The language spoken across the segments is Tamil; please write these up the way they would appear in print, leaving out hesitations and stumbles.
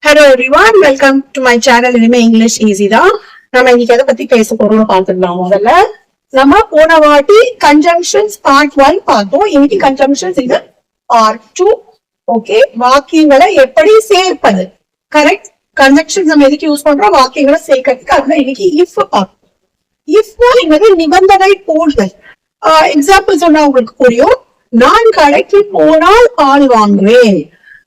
Hello everyone, welcome to my channel. இனிமே இங்கிலீஷ் ஈஸி தான். நம்ம இன்னைக்கு எதை பத்தி பேச போறோம்னு பார்த்துக்கலாம். முதல்ல நம்ம போன வாட்டி கன்ஜங்ஷன்ஸ் பார்ட் 1 பார்த்தோம். இன்னைக்கு கன்ஜங்ஷன்ஸ் இது பார்ட் 2. ஓகே, வாக்கியங்களை எப்படி சேர்ப்பது. கரெக்ட். கன்ஜங்ஷன்ஸ் நம்ம எதுக்கு யூஸ் பண்றோம்? வாக்கியங்களை சேர்க்கிறதுக்கு. அதுல இன்னைக்கு இஃப் பார்ப்போம். இஃப் என்பது நிபந்தனை போடுதல். எக்ஸாம்பிள் சொன்னா உங்களுக்கு புரியும். நான் கடைக்கு போனால் பால் வாங்குவேன்.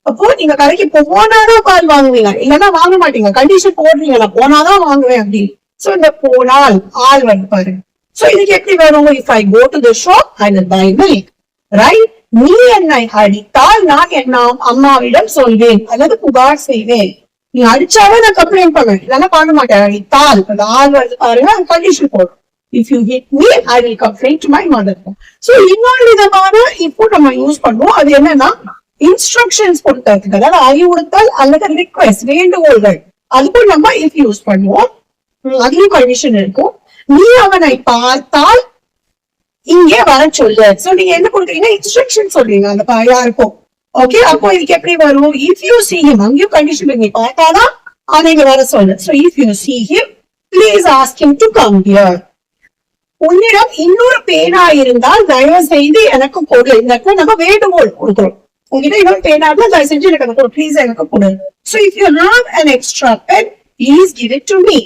அப்போ நீங்க கடைக்கு போனாதான் பால் வாங்குவீங்க, இல்லன்னா வாங்க மாட்டீங்க. கண்டிஷன் போடுறீங்க, நான் போனாதான் வாங்குவேன் அப்படின்னு. சோ இந்த போனால் ஆள் வந்து பாருங்க. சோ இதுக்கு எப்படி வரும்? If I go to the shop I will buy milk, right? நீ என்னை அடித்தால் நான் என்ன அம்மாவிடம் சொல்வேன் அல்லது புகார் செய்வேன். நீ அடிச்சாவே நான் கம்ப்ளைண்ட் பண்ணுவேன், இல்லன்னா பண்ண மாட்டேன். அடித்தால் அந்த ஆள் வந்து பாருங்க, கண்டிஷன் போடும். If you hit me, I will complain to my mother. So இன்னொரு விதமான இப்போ நம்ம யூஸ் பண்ணுவோம். அது என்னன்னா இன்ஸ்ட்ரக்ஷன்ஸ் கொடுத்ததுக்கு, அதாவது அறிவுறுத்தல் அல்லது ரிக்வெஸ்ட், வேண்டுகோள்கள். அதுக்கும் நம்ம இஃப் யூஸ் பண்ணுவோம். அதுலயும் கண்டிஷன் இருக்கும். நீ அவனை பார்த்தால் இங்கே வர சொல்லு. சோ நீங்க என்ன கொடுக்குறீங்க? இன்ஸ்ட்ரக்ஷன் சொல்றீங்க அந்த யாருக்கும். ஓகே, அப்போ இதுக்கு எப்படி வரும்? இஃப் யூ see him, அங்கேயும் கண்டிஷன் நீ பார்த்தாதான் அதை இங்க வர சொல்லு. So if you see him, please ask him to come here. உன்னிடம் இன்னொரு பேனா இருந்தால் தயவு செய்து எனக்கு கொடு. இந்த நம்ம வேண்டுகோள் கொடுக்குறோம். உங்ககிட்ட இன்னொரு பேனா இருந்தா தயவு செஞ்சு எனக்கு கொடு, ப்ளீஸ் எனக்கு கொடு. So if you have an extra pen, please give it to me.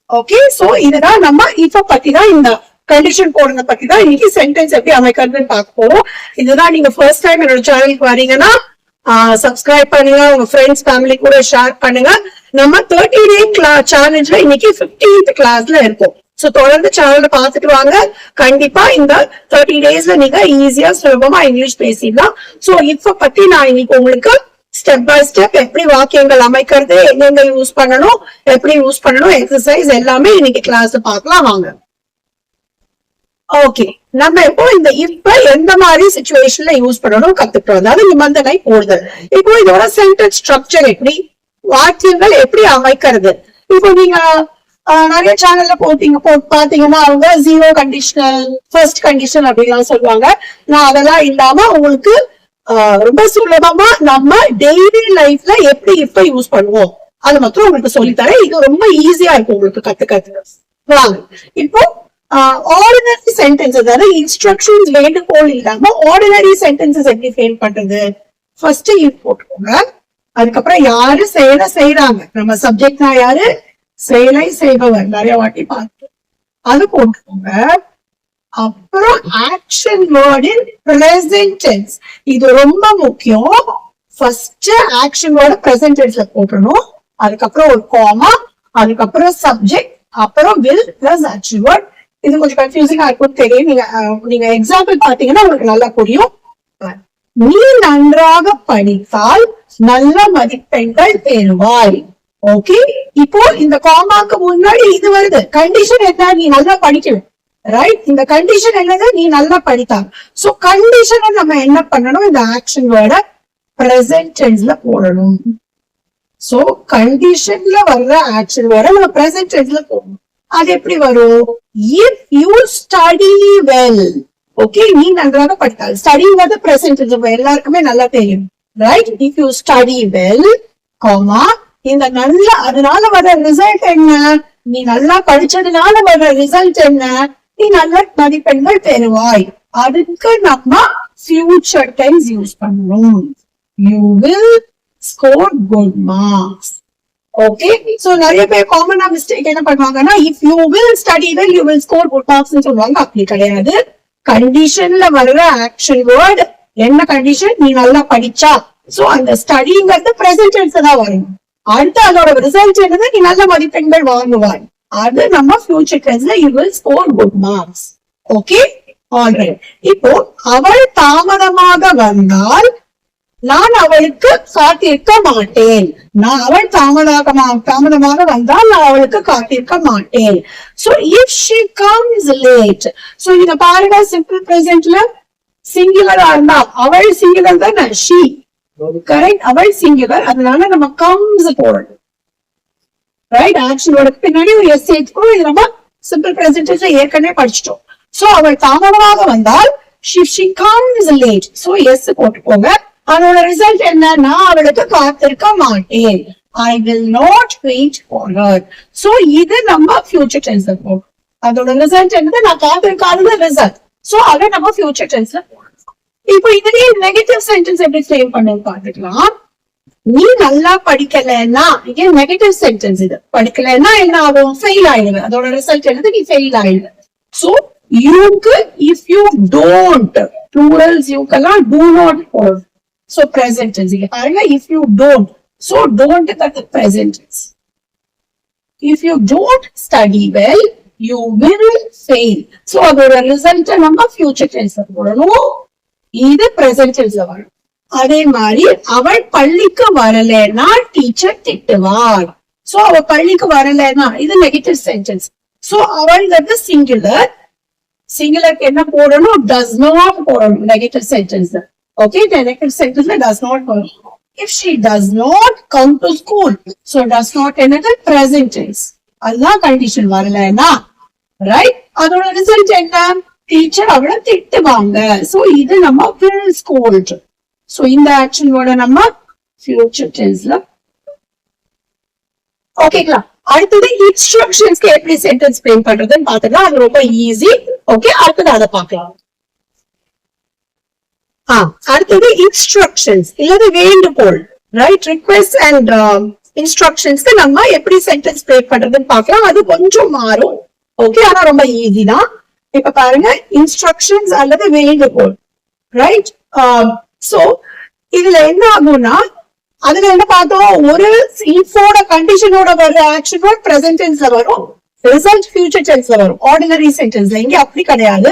Okay, so இதுதான் நம்ம இப்ப பத்தி தான், இந்த கண்டிஷன் போடுறத பத்தி தான் இன்னைக்கு சென்டென்ஸ் எப்படி அமைக்கிறதுன்னு பார்க்க போறோம். இதுதான் நீங்க ஃபர்ஸ்ட் டைம் என்னோட சேனலுக்கு வரீங்கன்னா சப்ஸ்கிரைப் பண்ணுங்க, உங்க ஃப்ரெண்ட்ஸ் ஃபேமிலி கூட ஷேர் பண்ணுங்க. நம்ம 30 day சேலஞ்ச்ல இன்னைக்கு 15th கிளாஸ்ல இருக்கும். சோ தொடர்ந்து சேனல் பார்த்துட்டு வாங்க. கண்டிப்பா இந்த 30 daysல நீங்க ஈஸியா சுலபமா இங்கிலீஷ் பேசிடலாம். சோ இப்ப பத்தி நான் இன்னைக்கு உங்களுக்கு ஸ்டெப் பை ஸ்டெப் எப்படி வாக்கியங்கள் அமைக்கிறது, எங்கெங்க யூஸ் பண்ணணும், எப்படி யூஸ் பண்ணணும், எக்ஸசைஸ் எல்லாமே இன்னைக்கு கிளாஸ்ல பார்க்கலாம் வாங்க. ஓகே, நம்ம இப்போ இந்த இப்ப எந்த மாதிரி சிச்சுவேஷன்ல யூஸ் பண்ணணும் கத்துட்டோம். அதாவது நிபந்தனை போடுதல். இப்போ இதோட சென்டென்ஸ் ஸ்ட்ரக்சர் எப்படி, வாக்கியங்கள் எப்படி அமைக்கிறது. இப்போ நீங்க நிறைய சேனல்ல பாத்தீங்கன்னா அவங்க 0 கண்டிஷனல், ஃபர்ஸ்ட் கண்டிஷன் அப்படிலாம் சொல்லுவாங்க. நான் அதெல்லாம் இல்லாம உங்களுக்கு ரொம்ப சுலபமா நம்ம டெய்லி லைஃப்ல எப்படி இப்ப யூஸ் பண்ணுவோம் அது மட்டும் உங்களுக்கு சொல்லித்தரேன். இது ரொம்ப ஈஸியா இருக்கும் உங்களுக்கு கத்துக்கிறது. இப்போ ஆர்டினரி சென்டென்ஸ், அதாவது இன்ஸ்ட்ரக்ஷன்ஸ் வேண்டுகோள் இல்லாம ஆர்டினரி சென்டென்சஸ் எப்படி ஃப்ரேம் பண்றது. ஃபர்ஸ்ட் இஃப் போட்டுக்கோங்க. அதுக்கப்புறம் யாரு செயலை செய்யறாங்க, நம்ம சப்ஜெக்ட்னா யாரு, செயலை செய்பவர், நிறைய வாட்டி பார்த்து அது போட்டுக்கோங்க. அப்புறம் action word in present tense, இது ரொம்ப முக்கியம். ஃபர்ஸ்ட் ஆக்ஷன் வேர்ட் பிரசன்ட் டென்ஸ்ல போட்டணும். அதுக்கப்புறம் ஒரு காமா, அதுக்கப்புறம் சப்ஜெக்ட், அப்புறம் வில் பிளஸ் ஆக்ஷன் வேர்ட். இது கொஞ்சம் கன்ஃபியூசிங்கா இருக்கும் தெரியும். நீங்க எக்ஸாம்பிள் பாத்தீங்கன்னா உங்களுக்கு நல்லா புரியும். நீ நன்றாக படித்தால் நல்ல மதிப்பெண்கள் பெறுவாய். ஓகே, இப்போ இந்த காமாக்கு முன்னாடி இது வருது. கண்டிஷன் என்ன? நீ நல்லா படிக்கணும், ரைட்? இந்த கண்டிஷன் என்னது? நீ நல்லா படித்தா. சோ கண்டிஷனை நம்ம என்ன பண்ணணும்? இந்த ஆக்ஷன் வேர்ட பிரசன்ட் டென்ஸ்ல போடணும். சோ கண்டிஷன்ல வர்ற ஆக்ஷன் வேர்ட நம்ம பிரசன்ட் டென்ஸ்ல போடணும். அது எப்படி வரும்? If you study well. Okay, நீ நன்றாக படித்தால். ஸ்டடிங்கிறது பிரசன்ட் டென்ஸ், எல்லாருக்குமே நல்லா தெரியும், right? If you study well, comma, இந்த நல்ல, அதனால வர ரிசல்ட் என்ன? நீ நல்லா படிச்சதுனால வர ரிசல்ட் என்ன? நீ நல்ல மதிப்பெண்கள் பெறுவாய். அதுக்கு நம்ம ஃபியூச்சர் டென்ஸ் யூஸ் பண்ணணும். You will score good marks. Okay, so நிறைய பேர் காமனா மிஸ்டேக் என்ன பண்ணுவாங்கன்னா, if you will study well you will score good marks சொல்லுவாங்க. அப்படி கிடையாது. கண்டிஷன்ல வர்ற ஆக்ஷன் வேர்ட் என்ன கண்டிஷன்? நீ நல்லா படிச்சா. சோ அந்த ஸ்டடிங்கிறது பிரசன்ட் டென்ஸ் தான் வரும். அடுத்து அதோட ரிசல்ட் என்னது? நீ நல்ல மதிப்பெண்கள் வாங்குவாய். அது நம்ம ஃபியூச்சர் டென்ஸ்ல you will score good marks. Okay, alright. இப்போ அவள் தாமதமாக வந்தால் நான் அவளுக்கு காத்திருக்க மாட்டேன். அவள் தாமதமாக வந்தால் நான் அவளுக்கு காத்திருக்க மாட்டேன். So if she comes late. So இத பாருங்க, சிம்பிள் பிரசன்ட்ல சிங்குலரா இருந்தா அவள் சிங்குலர் தானே, ஷி, கரெக்ட்? அவள் சிங்குலர், அதனால நம்ம கம்ஸ் போடணும், ரைட்? ஆக்ஷனோட பின்னாடி ஒரு எஸ் சேர்த்துக்கோ. இது நம்ம சிம்பிள் பிரசன்டென்ஸ்ல ஏற்கனவே படிச்சிட்டோம். சோ அவள் தாமதமாக வந்தால் she comes late. So yes போட்டுக்கோங்க. அதோட ரிசல்ட் என்ன? நான் அவளுக்கு காத்திருக்க மாட்டேன். I will not wait for her. So இது நம்ம future tense ல போடும். அதோட ரிசல்ட் என்னது, நான் காத்திருக்காத ரிசல்ட். சோ அதை நம்ம future tense ல போடணும். இப்போ இதுலயே நெகட்டிவ் சென்டென்ஸ் எப்படி ஃப்ரேம் பண்ணு பார்த்துக்கலாம். நீ நல்லா படிக்கலன்னா, இங்க நெகட்டிவ் சென்டென்ஸ் இது. படிக்கலன்னா என்ன ஆகும், ஃபெயில் ஆயிடுது. அதோட ரிசல்ட் என்னது, நீ ஃபெயில் ஆயிடுது. சோ யூக்கு இஃப் யூ டோன்ட், ப்ளூரல்ஸ் யூக்கெல்லாம் do not போடும். சோ present tense இங்க பாருங்க, if you don't. So don't that the present tense. If you don't study well, you will fail. So அதோட ரிசல்ட் நம்ம future tense ல போடணும். இது present tense ல வரும். அதே மாதிரி அவள் பள்ளிக்கு வரலன்னா டீச்சர் திட்டுவார். சோ அவ பள்ளிக்கு வரலன்னா இது நெகட்டிவ் சென்டென்ஸ். சோ அவள்ங்கிறது சிங்குலர். சிங்குலருக்கு என்ன போடணும், does not போடணும் நெகட்டிவ் சென்டென்ஸ். ஓகே, நெகட்டிவ் சென்டென்ஸ்ல does not போடணும். If she does not come to school, so does not என்னது present tense. அதுதான் கண்டிஷன், வரலன்னா ரைட். அதோட ரிசல்ட் என்ன, டீச்சர் அவளை திட்டுவாங்க. சோ இது நம்ம will scold. சோ இந்த ஆக்ஷனோட நம்ம future tenseல. ஓகேங்களா? அடுத்தது இன்ஸ்ட்ரக்ஷன்ஸ்க்கு எப்படி சென்டென்ஸ் ஃப்ரேம் பண்றதுன்னு பார்த்துக்கலாம். அது ரொம்ப ஈஸி. ஓகே, அடுத்தது அதை பார்க்கலாம். அடுத்தது இன்ஸ்ட்ரக்ஷன்ஸ் இல்லது வேண்டுகோள், ரைட். ரிக்வெஸ்ட் அண்ட் இன்ஸ்ட்ரக்ஷன்ஸ்க்கு நம்ம எப்படி சென்டென்ஸ் ஃப்ரேம் பண்றதுன்னு பார்க்கலாம். அது கொஞ்சம் மாறும். ஓகே, ஆனா ரொம்ப ஈஸி தான். இப்ப பாருங்க, இன்ஸ்ட்ரக்ஷன்ஸ் அல்லது வேண்டுகோள், ரைட். சோ இதுல என்ன ஆகும்னா, அதுல என்ன பார்த்தோம், ஒரு இஃபோட கண்டிஷனோட வர ஆக்ஷனோட பிரசன்ட் டென்ஸ்ல வரும், ரிசல்ட் ஃபியூச்சர் டென்ஸ்ல வரும், ஆர்டினரி சென்டென்ஸ்ல. இங்க அப்படி கிடையாது.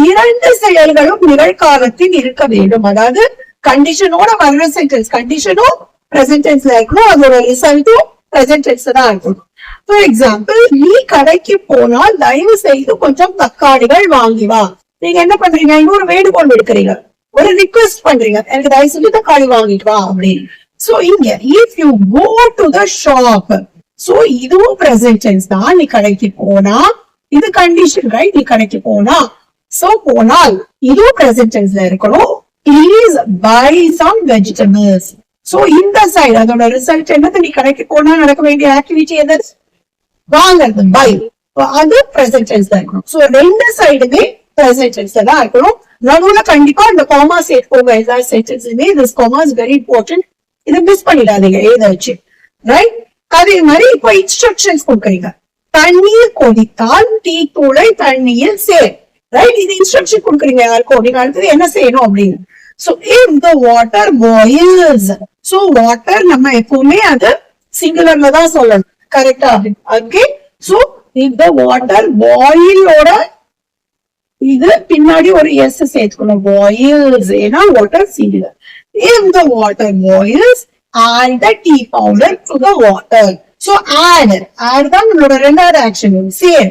இரண்டு செயல்களும் நிகழ்காலத்தில் இருக்க வேண்டும். அதாவது கண்டிஷனோட வர்ற சென்டென்ஸ், கண்டிஷனும் பிரசன்ட் டென்ஸ்ல இருக்கணும், அதோட ரிசல்ட்டும் பிரசன்ட் டென்ஸ்ல தான் இருக்கணும். ஃபார் எக்ஸாம்பிள், நீ கடைக்கு போனால் தயவு செய்து கொஞ்சம் தக்காளிகள் வாங்கி வா. நீங்க என்ன பண்றீங்க, இன்னொரு வேண்டுகோள் எடுக்கிறீங்க, ஒரு ரிக்வெஸ்ட் பண்றீங்க, எனக்கு தயவு செஞ்சு தக்காளி வாங்கிட்டு வா அப்படின்னு. சோ இங்க if you go to the shop, so இதுவும் present tense தான். நீ கடைக்கு போனா, இது கண்டிஷன், ரைட். நீ கடைக்கு போனா, சோ போனால் இதுவும் present tenseல இருக்கணும். Please buy some vegetables. So இந்த சைடு அதோட ரிசல்ட் என்னது, நீ கடைக்கு போனா நடக்க வேண்டிய ஆக்டிவிட்டி எது, வாங்குறது, பை. அது present tense தான் இருக்கணும். சோ ரெண்டு சைடுமே present tense தான் இருக்கணும். நடுவுல கண்டிப்பா இந்த காமா சேர்த்துக்கோங்க. எல்லா சென்டென்ஸுமே this comma is very important. இதை மிஸ் பண்ணிடாதீங்க எழுத வச்சு, ரைட். அதே மாதிரி இப்ப இன்ஸ்ட்ரக்ஷன்ஸ் கொடுக்குறீங்க. தண்ணீர் கொதித்தால் டீ தூளை தண்ணியில் சேர், ரைட். இது இன்ஸ்ட்ரக்ஷன் கொடுக்குறீங்க யாருக்கும், நீங்க அடுத்தது என்ன செய்யணும் அப்படின்னு. So if the water boils, so water நம்ம எப்பவுமே அது சிங்குலர்ல தான் சொல்லணும், கரெக்டா? Okay, so if the water boil ஓட இது பின்னாடி ஒரு எஸ் சேர்த்துக்கணும், boils. ஏன்னா water singular. If the water boils, add the tea powder to the water. So add தான் நம்மளோட ரெண்டாவது ஆக்ஷன். சேர்,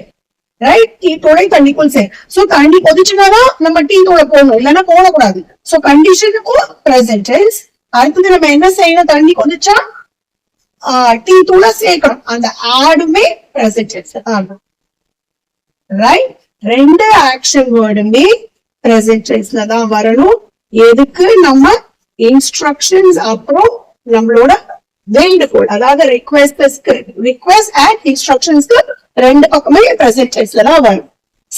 ரைட். டீ தூளை தண்ணிக்குள் சேர். சோ தண்ணி கொதிச்சுனாதான் நம்ம டீ தூளை போடணும், இல்லைன்னா போடக்கூடாது. சோ கண்டிஷனுக்கும் பிரசன்ட் டென்ஸ். அடுத்தது நம்ம என்ன செய்யணும், தண்ணி கொதிச்சா டீ தூளை சேர்க்கணும். அந்த ஆடுமே பிரசன்ட் டென்ஸ் தான், ரைட். ரெண்டு ஆக்ஷன் வேர்டுமே பிரசன்ட் டென்ஸ்ல தான் வரணும். எதுக்கு, நம்ம இன்ஸ்ட்ரக்ஷன்ஸ் அப்புறம் நம்மளோட வேண்டுகோள், அதாவது ரிக்வெஸ்ட் அண்ட் இன்ஸ்ட்ரக்ஷன்ஸ்க்கு ரெண்டு பக்கமே பிரசன்ட் டென்ஸ்ல தான் வரும்.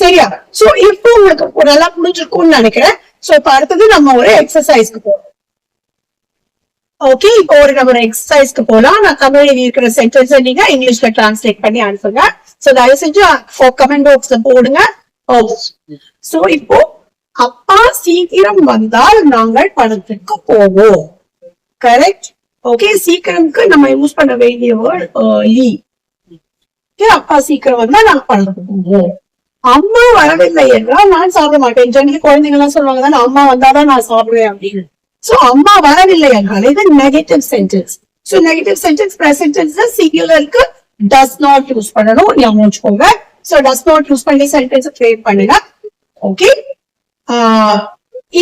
சரியா? சோ இப்போ உங்களுக்கு நல்லா புரிஞ்சிருக்கும்னு நினைக்கிறேன். சோ இப்ப அடுத்தது நம்ம ஒரு எக்ஸசைஸ்க்கு போறோம். ஓகே, இப்போ நம்ம ஒரு எக்ஸசைஸ்க்கு போலாம். நான் தமிழ்ல இருக்கிற சென்டென்ஸ் நீங்க இங்கிலீஷ்ல டிரான்ஸ்லேட் பண்ணி அனுப்புங்க. சோ தயவு செஞ்சு கமெண்ட் பாக்ஸ்ல போடுங்க. சோ இப்போ, அப்பா சீக்கிரம் வந்தால் நாங்கள் படத்துக்கு போவோம், கரெக்ட். ஓகே, சீக்கிரம்க்கு நம்ம யூஸ் பண்ண வேண்டிய வேர்ட் early. அப்பா சீக்கிரம் வந்தா நாங்க படத்துக்கு போவோம். அம்மா வரவில்லை என்றால் நான் சாப்பிட மாட்டேன். ஜெனரலி குழந்தைங்க எல்லாம் சொல்லுவாங்க தானே, அம்மா வந்தாதான் நான் சாப்பிடுவேன் அப்படின்னு. சோ அம்மா வரவில்லை என்றால் இது negative sentence. So negative sentence present டென்ஸ்ல சிங்குலருக்கு does not யூஸ் பண்ணணும், ஞாபகம் வச்சுக்கோங்க. சோ does not யூஸ் பண்ணி சென்டென்ஸ் ஃப்ரேம் பண்ணுங்க. ஓகே,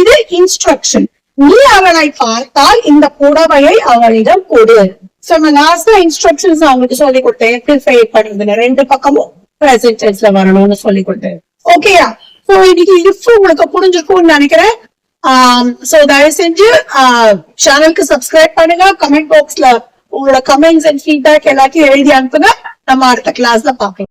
இது இன்ஸ்ட்ரக்ஷன். நீ அவளை பார்த்தால் இந்த புடவையை அவளிடம் கொடு. சோ நான் லாஸ்ட்ல இன்ஸ்ட்ரக்ஷன்ஸ் அவங்களுக்கு சொல்லி கொடுத்தேன், எப்படி ஃப்ரேம் பண்றதுன்னு. ரெண்டு பக்கமும் பிரசன்ட் டென்ஸ்ல வரணும்னு சொல்லி கொடுத்தேன். ஓகேயா? சோ இன்னைக்கு இஃப் உங்களுக்கு புரிஞ்சிருக்கும்னு நினைக்கிறேன். சோ தயவு செஞ்சு சேனலுக்கு சப்ஸ்கிரைப் பண்ணுங்க. கமெண்ட் பாக்ஸ்ல உங்களோட கமெண்ட்ஸ் அண்ட் ஃபீட்பேக் எல்லாத்தையும் எழுதி அனுப்புங்க. நம்ம அடுத்த கிளாஸ்ல பாக்கலாம்.